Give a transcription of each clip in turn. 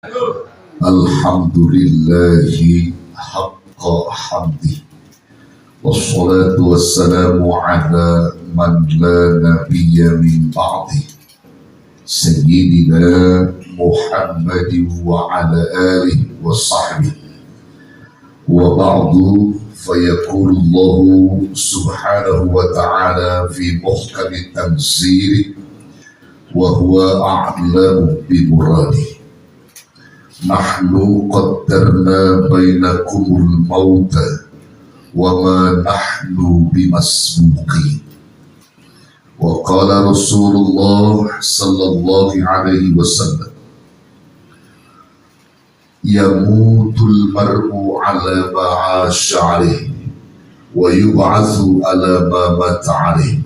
Alhamdulillahi haqqa hamdi wassalatu wassalamu ala man la nabiyya min ba'di Sayyidina Muhammadin wa ala alihi wa sahbihi wa ba'du fayaqulu Allah subhanahu wa ta'ala fi muhkami tanzili wa huwa a'lamu bi muradi nahnu qaddarna bainakumul mauta wa ma nahnu bimasbuqin wa qala Rasulullah sallallahu alaihi wasallam yamutul mar'u ala ma'asyarihi wa yub'atsu ala ma mata alaihi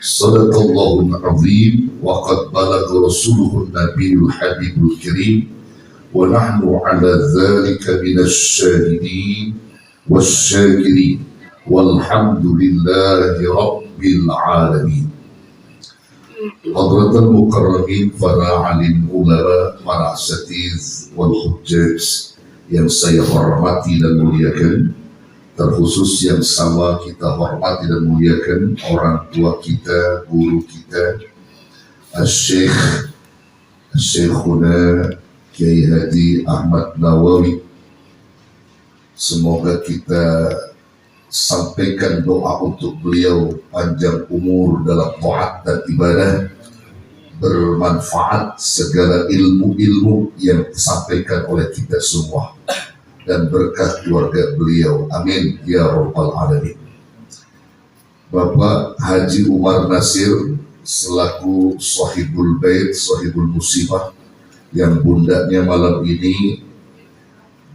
sadaqallahul azim wa qad balagha rasuluhun nabiyul habibul karim wa nahnu ala dzalika minasyahidin wasyakirin walhamdulillahi rabbil alamin. Hadratul mukarramin, para alim ulama, para asatiz wal hujjaj yang saya hormati dan muliakan, terkhusus yang sama kita hormati dan muliakan orang tua kita, guru kita, Syekhuna Kiai Haji Ahmad Nawawi. Semoga kita sampaikan doa untuk beliau panjang umur dalam taat dan ibadah, bermanfaat segala ilmu-ilmu yang disampaikan oleh kita semua, dan berkah keluarga beliau. Amin ya rabbal alamin. Bapak Haji Umar Nasir selaku sahibul bait, sahibul musibah, yang bundanya malam ini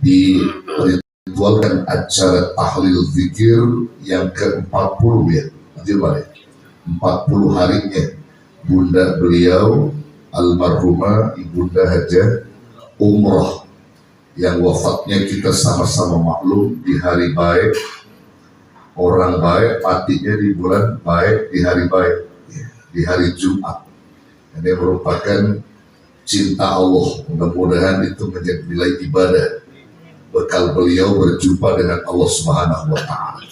diritualkan acara tahlil zikir yang ke-40 ya, nanti balik 40 harinya bunda beliau almarhumah Ibunda Hajah Umroh, yang wafatnya kita sama-sama maklum di hari baik, orang baik matinya di bulan baik, di hari baik, di hari Jumat. Ini merupakan cinta Allah, mudah-mudahan itu menjadi nilai ibadah bekal beliau berjumpa dengan Allah Subhanahu wa Ta'ala.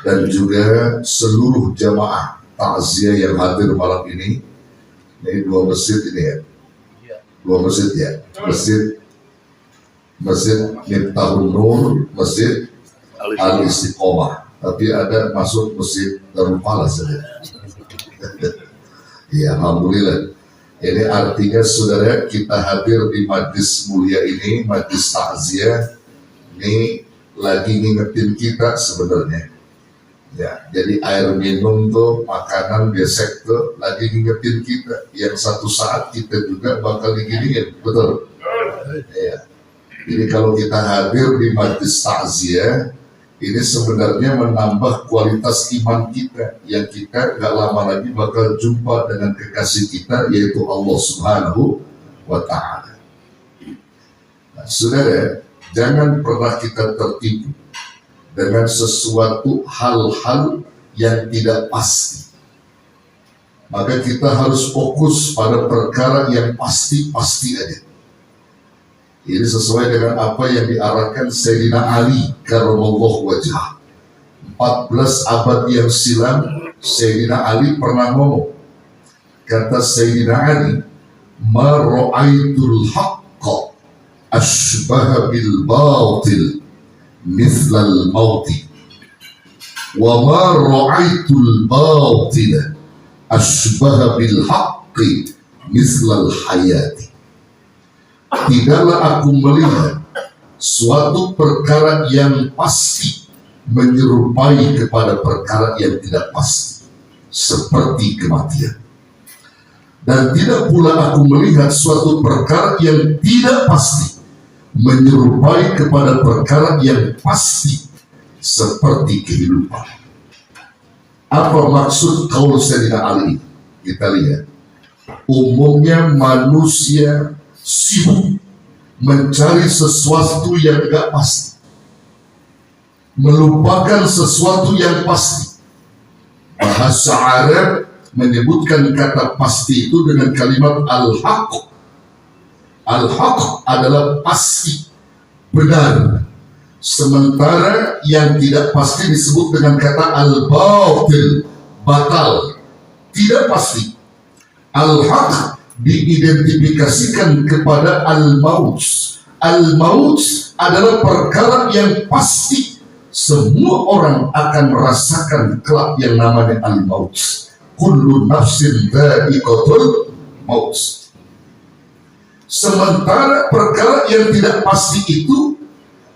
Dan juga seluruh jamaah takziah yang hadir malam ini dua masjid ini ya, dua masjid ya, Masjid Miftahun Nur, Masjid Al Istiqomah, tapi ada masuk Masjid Darul Falah saja. Ya, alhamdulillah. Ini artinya saudara, kita hadir di majlis mulia ini, majlis takziah ini lagi ngingetin kita sebenarnya. Ya, jadi air minum tuh, makanan gesek tuh lagi ngingetin kita yang satu saat kita juga bakal diginiin, betul? Ya. Jadi kalau kita hadir di majlis takziah ini sebenarnya menambah kualitas iman kita, yang kita gak lama lagi bakal jumpa dengan kekasih kita, yaitu Allah Subhanahu wa Ta'ala. Nah, saudara, jangan pernah kita tertipu dengan sesuatu hal-hal yang tidak pasti. Maka kita harus fokus pada perkara yang pasti-pasti aja. Ini sesuai dengan apa yang diarahkan Sayyidina Ali karramallahu wajhah. 14 abad yang silam Sayyidina Ali pernah ngomong. Kata Sayyidina Ali, ma ra'aitul haqqa ashbaha bil batil mithlal mauti wa ma ra'aitul batila ashbaha bil haqqi mithlal hayati. Tidaklah aku melihat suatu perkara yang pasti menyerupai kepada perkara yang tidak pasti, seperti kematian. Dan tidak pula aku melihat suatu perkara yang tidak pasti menyerupai kepada perkara yang pasti, seperti kehidupan. Apa maksud kaul Sayyidina Ali? Kita lihat. Umumnya manusia sibuk mencari sesuatu yang tidak pasti, melupakan sesuatu yang pasti. Bahasa Arab menyebutkan kata pasti itu dengan kalimat al-haq. Al-haq adalah pasti, benar. Sementara yang tidak pasti disebut dengan kata al-batil, batal, tidak pasti. Al-haq diidentifikasikan kepada al-maut. Al-maut adalah perkara yang pasti. Semua orang akan merasakan kelak yang namanya al-maut. Kullu nafsin dha'iqatul maut. Sementara perkara yang tidak pasti itu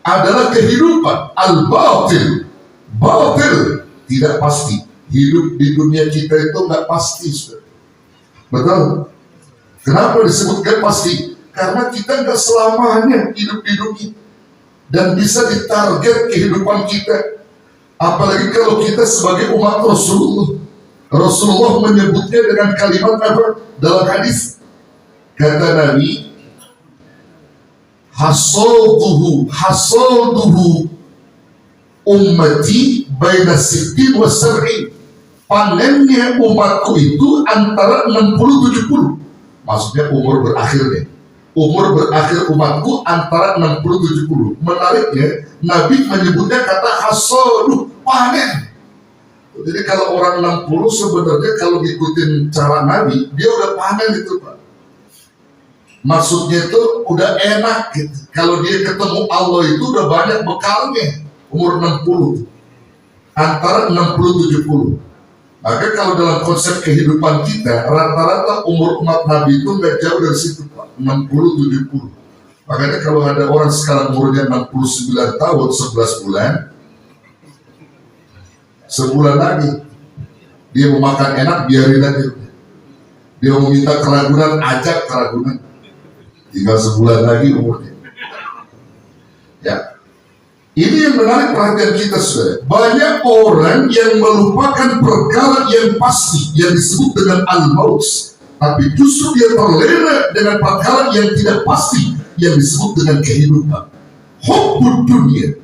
adalah kehidupan, al-batil. Batil tidak pasti. Hidup di dunia kita itu nggak pasti, saudara. Betul? Kenapa disebut nggak pasti? Karena kita nggak selamanya hidup di dunia dan bisa ditarget kehidupan kita. Apalagi kalau kita sebagai umat Rasulullah. Rasulullah menyebutnya dengan kalimat apa? Dalam hadis kata Nabi, hasaduhu ummati baina sittin wa sab'in. Panennya umatku itu antara 60-70. Maksudnya umur berakhirnya. Umur berakhir umatku antara 60-70. Menariknya, Nabi menyebutnya kata hasadu, panen. Jadi kalau orang 60 sebenarnya kalau ngikutin cara Nabi, dia udah panen itu, Pak. Maksudnya itu udah enak gitu. Kalau dia ketemu Allah itu udah banyak bekalnya. Umur 60 antara 60-70. Maka kalau dalam konsep kehidupan kita rata-rata umur umat Nabi itu nggak jauh dari situ, Pak. 60-70. Makanya kalau ada orang sekarang umurnya 69 tahun 11 bulan, sebulan lagi dia mau makan enak, biarin aja. Dia mau minta keragunan, ajak keragunan. Tinggal sebulan lagi umurnya. Ya, ini yang menarik perhatian kita, saudara. Banyak orang yang melupakan perkara yang pasti yang disebut dengan al-maut, tapi justru dia terlena dengan perkara yang tidak pasti yang disebut dengan kehidupan. Hubbud dunia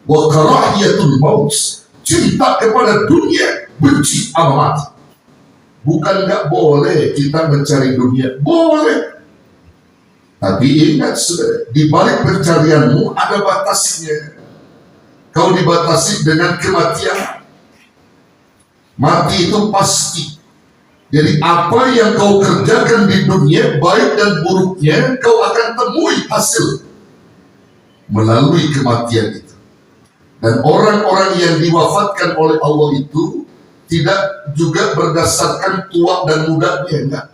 wa karahiyatul maut. Cinta kepada dunia, benci sama mati. Bukan nggak boleh kita mencari dunia, boleh. Tapi ingat, saudara, di balik pencarianmu ada batasnya. Kau dibatasi dengan kematian. Mati itu pasti. Jadi apa yang kau kerjakan di dunia, baik dan buruknya, kau akan temui hasil melalui kematian itu. Dan orang-orang yang diwafatkan oleh Allah itu tidak juga berdasarkan tua dan mudanya, enggak.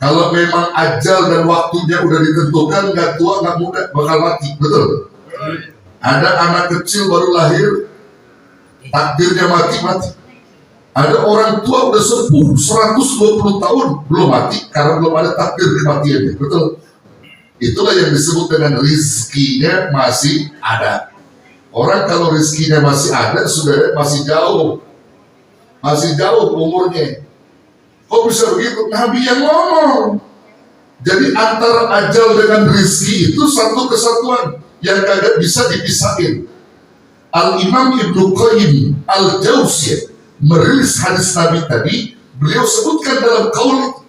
Kalau memang ajal dan waktunya udah ditentukan, nggak tua nggak muda bakal mati, betul? Ada anak kecil baru lahir, takdirnya mati. Ada orang tua udah sepuh 120 tahun belum mati karena belum ada takdir kematiannya, betul? Itulah yang disebut dengan rizkinya masih ada. Orang kalau rizkinya masih ada, saudara, masih jauh umurnya. Kok bisa begitu? Nabi yang ngomong. Jadi antara ajal dengan rizki itu satu kesatuan yang kagak bisa dipisahin. Al-Imam Ibnu Qayyim Al-Jauziyah merilis hadis Nabi tadi. Beliau sebutkan dalam qaul,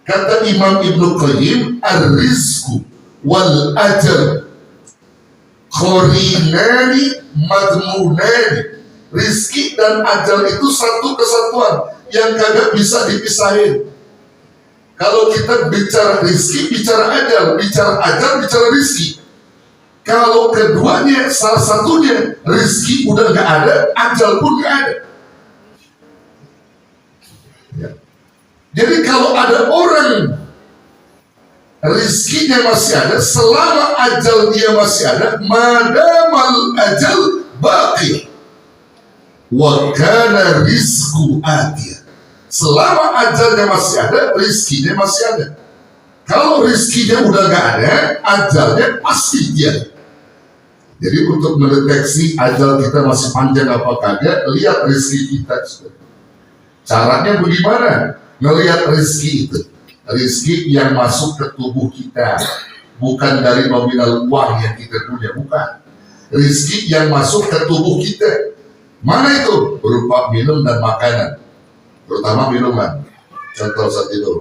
kata Imam Ibnu Qayyim, ar-rizqu wal ajal qarinani madmunani. Rizki dan ajal itu satu kesatuan yang kagak bisa dipisahin. Kalau kita bicara rizki, bicara ajal, bicara rizki. Kalau keduanya, salah satunya rizki udah nggak ada, ajal pun nggak ada. Ya. Jadi kalau ada orang rizkinya masih ada, selama ajal dia masih ada, madamal ajal baqi wa kana rizqu atiyah. Selama ajalnya masih ada, rizkinya masih ada. Kalau rizkinya udah gak ada, ajalnya pasti dia. Jadi untuk mendeteksi ajal kita masih panjang apa kagak, lihat rizki kita. Caranya bagaimana? Ngelihat rizki itu. Rizki yang masuk ke tubuh kita, bukan dari nominal uang yang kita punya, bukan. Rizki yang masuk ke tubuh kita. Mana itu? Berupa minum dan makanan, terutama minuman. Contoh saat itu,